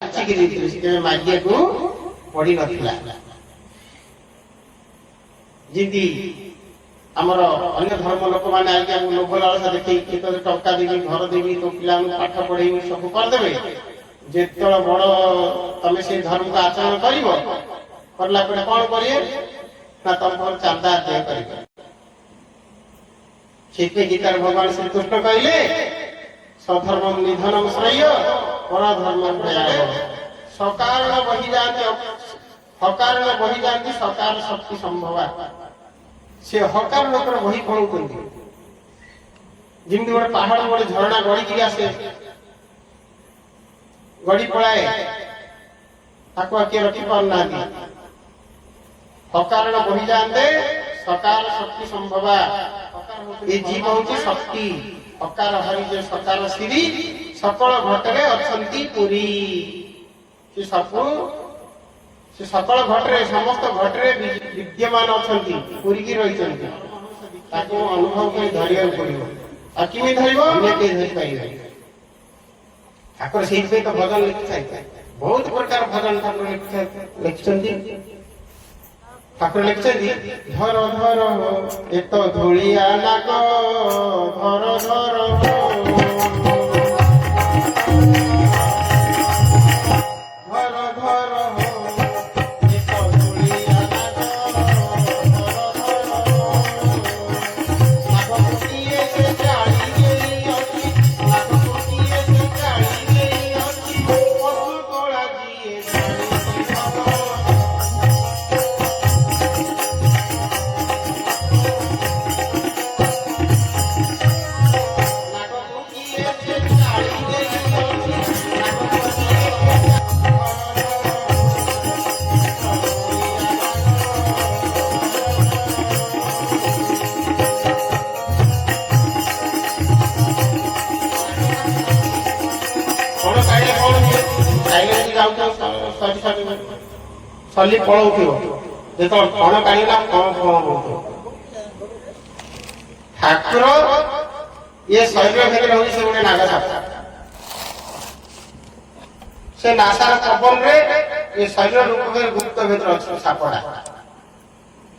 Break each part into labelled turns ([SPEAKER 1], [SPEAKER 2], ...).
[SPEAKER 1] मागिया को पड़ी नथिला जिंदी हमर अन्य धर्म लोक माने आके हम लोभ लालसा देखै कि तो टका देबी घर देबी तो पिला पाठ पढेबी सब कर देबे जेतळ बड़ तमे से धर्म का आचरण करिवो करला परे कोन करिए ना तम पर चांदा दे करिवो छिपे गीतार भगवान श्री कृष्ण कहले स्वधर्मम निधनम श्रेय पर धर्म प्रयाग सकारण बहि जाते हकारण बहि जाती सकार शक्ति संभवा से हकार लोकर बहि कोन कोंदी जिंदगी बड़ पहाड़ बड़ झरना गड़ी गिरा से गड़ी पड़ाए ताको के रखी पाना दी हकारण बहि जाते सकार शक्ति संभवा ये जीव होची शक्ति अकार हरि जो सकार श्री सकल घटरे अछंती पुरी से सकल घटरे समस्त घटरे विद्यमान अछंती पुरी की रही चंती ताको अनुभव कर धरिया पड़िबो आ किमे धरिबो अन्य के धरि पाइबो ठाकुर सेहि पे तो भजन लिखै बहुत प्रकार भजन ठाकुर लिखचंती ठाकुर लिखचंती धर धर एक धूलिया लाग धर धर सली पड़ो जो फण काढ़ला फण फण हो ठाकुर ये शरीर भेद हूँ से गोटे नाग साप से नासार पवन रे ये शरीर रूप में गुप्त भेद अच्छे सापड़ा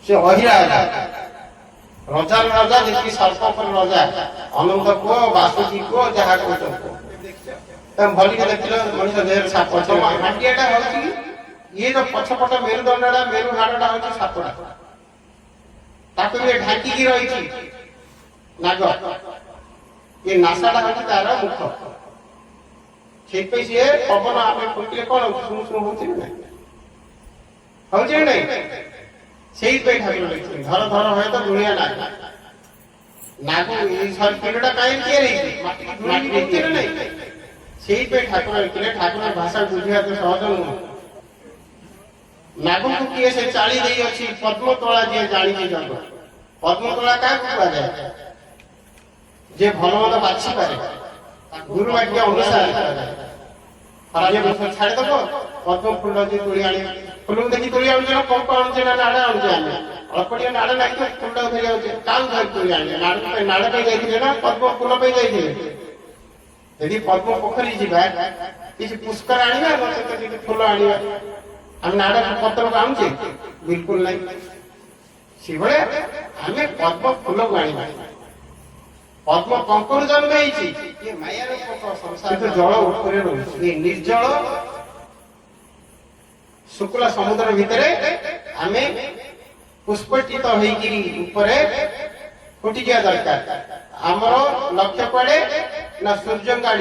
[SPEAKER 1] से अहिरा रजार राजा जी सर्प पर राजा अनंत को बासुकी को जहा को तम भली के देखिलो मनुष्य देह साप अछि हांडियाटा होछि ये जो पछपट मेरुदंडा मेरु हाडटा होछि सापड़ा ताको ये ढाकी की रही थी नाग ये नासाटा होछि तार मुख छिपे से पवन आपे फुटिले कोन सुन सुन होछि नै होछि नै सेही पे ठाकुर लिखि धर धर होय तो दुनिया नाग नाग ये सर पेड़टा काई के रही माटी के नै सेही पे ठाकुर लिखिले ठाकुर भाषा बुझिया तो सहज नुह नाग को किए से चाली देई अछि पद्मतोला जे जानि के जग पद्मतोला का कुआ जाय जे भलमंद बाछि पारे गुरु आज्ञा अनुसार हराजे बस छाड़ दबो पद्म फूल जे तोड़ी आनी फूल देखि तोड़ी आनी ना पंप आनी ना नाड़ा आनी आनी अलपडिया नाड़ा नाही तो फूल धरि आउचे काल धरि तोड़ी आनी नाड़ा पे जाइथिले ना पद्म फूल पे जाइथिले यदि पद्म पोखरी जीवा किसी पुष्कर आनिबा नसे तो किसी फूल आनिबा हम नाड़ा पत्र को आनुचे बिल्कुल नहीं सिभळे हमें पद्म फूल को आनिबा पद्म कंकुर जन्म हेछि ये माया रूप संसार तो जल ऊपर रहछि ये निर्जल शुक्ल समुद्र भितरे हमें पुष्पटित होइकिरी ऊपर फुटी जा दरकार हमरो लक्ष्य पड़े ना सूर्य गाड़ी